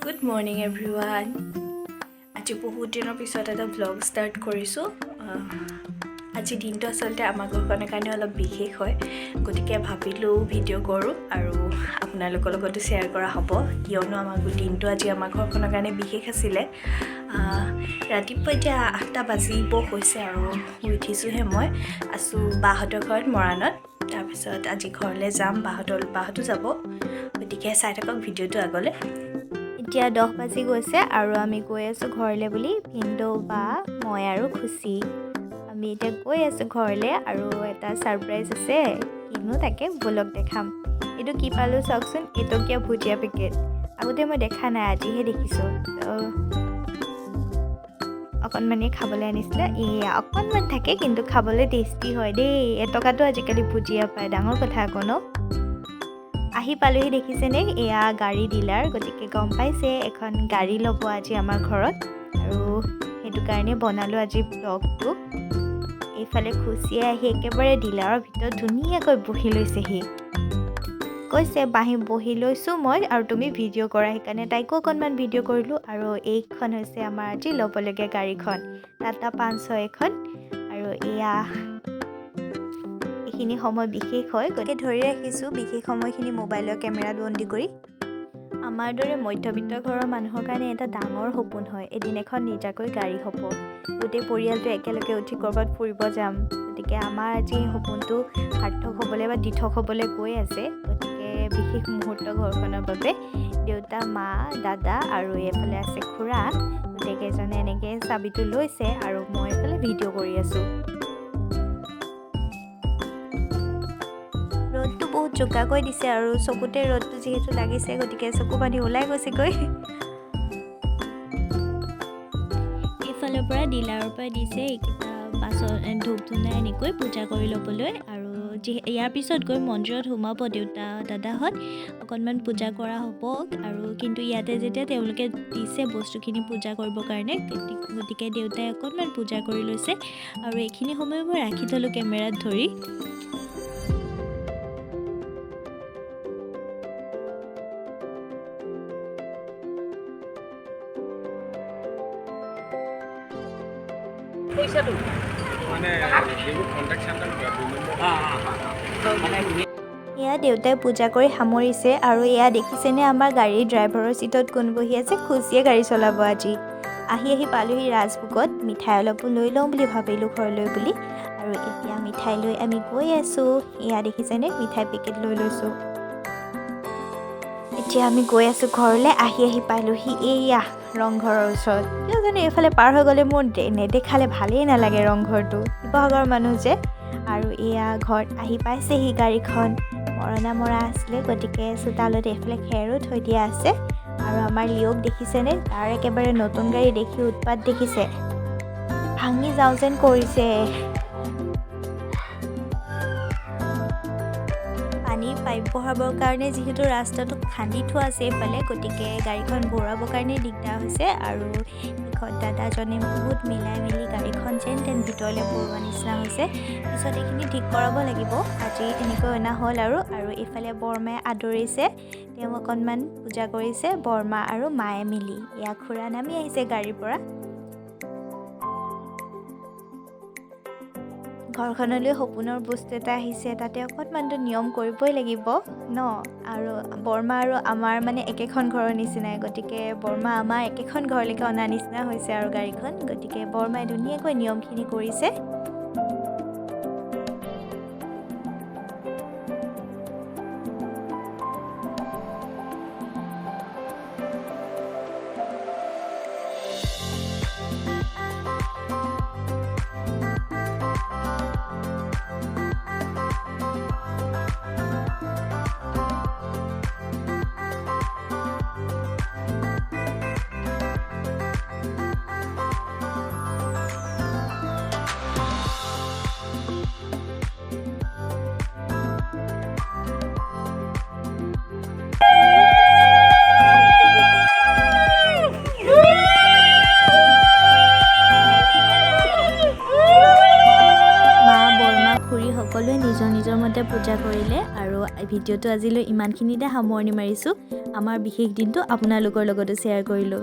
Good morning everyone. আজি বহুত দিনৰ পিছত এটা vlog start কৰিছো। আজি দিনটো আসলতে আমাৰ ঘৰখনৰ কাৰণে অলপ বিশেষ হয়। গতিকে ভাবিলো ভিডিও কৰো আৰু আপোনালোকৰ লগত শেয়াৰ কৰা হ'ব। কিয়নো আমাৰ দিনটো আজি আমাৰ ঘৰখনৰ কাৰণে বিশেষ আছিল। ৰাতিপুৱা এতিয়া 8টা বাজিব হৈছে আৰু উঠিছোহে মই আছো বাহঁতৰ ঘৰত মৰাণত। তাৰ পিছত আজি ঘৰলৈ যাম বাহঁতো যাব। গতিকে চাই থাকক ভিডিওটো আগলৈ। এতিয়া 10 বাজি গৈছে আৰু আমি গৈ আছো ঘৰলৈ বুলি ভিন্দো বা মই আৰু খুশি আমি এতিয়া গৈ আছো ঘৰলৈ আৰু এটা সাৰপ্ৰাইজ আছে কিনো তাকে ব্লগ দেখাম। এটো কি পালো চাওকচোন এটকিয়া ভুজিয়া পেকেট আগতে মই দেখা নাই আজিহে দেখিছো। অকণমানে খাবলৈ আনিছিলে এয়া অকণমান থাকে কিন্তু খাবলৈ টেষ্টি হয় দেই। এটকাটো আজিকালি ভুজিয়া পায় ডাঙৰ কথা আকৌ ন। আহি পালোহি দেখিছেনে এয়া গাড়ী ডিলাৰ গতিকে গম পাইছে এখন গাড়ী ল'ব আজি আমাৰ ঘৰত আৰু সেইটো কাৰণে বনালো আজি ব্লগটো। এইফালে খুচিয়ে আহি একেবাৰে ডিলাৰৰ ভিতৰত ধুনীয়াকৈ বহি লৈছেহি। কৈছে বহি লৈছো মই আৰু তুমি ভিডিঅ' কৰা সেইকাৰণে তাইকো অকণমান ভিডিঅ' কৰিলো আৰু এইখন হৈছে আমাৰ আজি ল'বলগীয়া গাড়ীখন টাটা 500 এখন আৰু এয়া এইখিনি সময় বিশেষ হয় গতিকে ধৰি ৰাখিছো বিশেষ সময়খিনি মোবাইলৰ কেমেৰাত বন্দী কৰি। আমাৰ দৰে মধ্যবিত্ত ঘৰৰ মানুহৰ কাৰণে এটা ডাঙৰ সপোন হয় এদিন এখন নিজাকৈ গাড়ী হ'ব। গোটেই পৰিয়ালটো একেলগে উঠি কৰবাত ফুৰিব যাম। গতিকে আমাৰ আজি সপোনটো সাৰ্থক হ'বলৈ বা দিঠক হ'বলৈ গৈ আছে। গতিকে বিশেষ মুহূৰ্ত ঘৰখনৰ বাবে দেউতা মা দাদা আৰু এইফালে আছে খুৰা গোটেইকেইজনে এনেকৈ চাবিটো লৈছে আৰু মই এইফালে ভিডিঅ' কৰি আছো। ৰ'দটো বহুত জোকাকৈ দিছে আৰু চকুতে ৰ'দটো যিহেতু লাগিছে গতিকে চকু পানী ওলাই গৈছেগৈ। এইফালৰ পৰা ডিলাৰৰ পৰা দিছে এইকেইটা বাছত ধূপ ধূনা এনেকৈ পূজা কৰি ল'বলৈ আৰু ইয়াৰ পিছত গৈ মন্দিৰত সোমাব দেউতা দাদাহঁত অকণমান পূজা কৰা হ'ব আৰু কিন্তু ইয়াতে যেতিয়া তেওঁলোকে দিছে বস্তুখিনি পূজা কৰিবৰ কাৰণে গতিকে দেউতাই অকণমান পূজা কৰি লৈছে আৰু এইখিনি সময় মই ৰাখি থ'লোঁ কেমেৰাত ধৰি। এয়া দেউতাই পূজা কৰি সামৰিছে আৰু এয়া দেখিছেনে আমাৰ গাড়ীৰ ড্ৰাইভাৰৰ চিটত কোন বহি আছে। খুচিয়ে গাড়ী চলাব আজি। আহি পালোহি ৰাজভোগত মিঠাই অলপো লৈ লওঁ বুলি ভাবিলোঁ ঘৰলৈ বুলি আৰু এতিয়া মিঠাই লৈ আমি গৈ আছোঁ। এয়া দেখিছেনে মিঠাই পেকেট লৈ লৈছোঁ। এতিয়া আমি গৈ আছোঁ ঘৰলৈ। আহি পালোহি এইয়া ৰংঘৰৰ ওচৰত। কিয় জানো এইফালে পাৰ হৈ গ'লে মোৰ নেদেখালে ভালেই নালাগে ৰংঘৰটো শিৱসাগৰৰ মানুহ যে। আৰু এয়া ঘৰত আহি পাইছেহি গাড়ীখন মৰা আছিলে গতিকে চোতালত এইফালে খেৰো থৈ দিয়া আছে আৰু আমাৰ লিঅ'ক দেখিছেনে তাৰ একেবাৰে নতুন গাড়ী দেখি উৎপাত দেখিছে ভাঙি যাওঁ যেন কৰিছে। পানীৰ পাইপ বহাবৰ কাৰণে যিহেতু ৰাস্তাটো খান্দি থোৱা আছে এইফালে গতিকে গাড়ীখন ভৰাবৰ কাৰণে দিগদাৰ হৈছে আৰু দাদাজনে বহুত মিলাই মেলি গাড়ীখন যেন তেন ভিতৰলৈ ভৰোৱা নিচিনা হৈছে। পিছত এইখিনি ঠিক কৰাব লাগিব। আজি এনেকৈ অনা হ'ল আৰু এইফালে বৰমাই আদৰিছে তেওঁ অকণমান পূজা কৰিছে বৰমা আৰু মায়ে মিলি। এয়া খুৰা নামি আহিছে গাড়ীৰ পৰা। ঘৰখনলৈ সপোনৰ বস্তু এটা আহিছে তাতে অকণমানটো নিয়ম কৰিবই লাগিব ন। আৰু বৰমা আৰু আমাৰ মানে একেখন ঘৰৰ নিচিনাই গতিকে বৰমা আমাৰ একেখন ঘৰলৈকে অনা নিচিনা হৈছে আৰু গাড়ীখন গতিকে বৰমাই ধুনীয়াকৈ নিয়মখিনি কৰিছে। সকলোৱে নিজৰ নিজৰ মতে পূজা কৰিলে আৰু ভিডিঅ'টো আজিলৈ ইমানখিনিতে সামৰণি মাৰিছোঁ। আমাৰ বিশেষ দিনটো আপোনালোকৰ লগতো শ্বেয়াৰ কৰিলোঁ।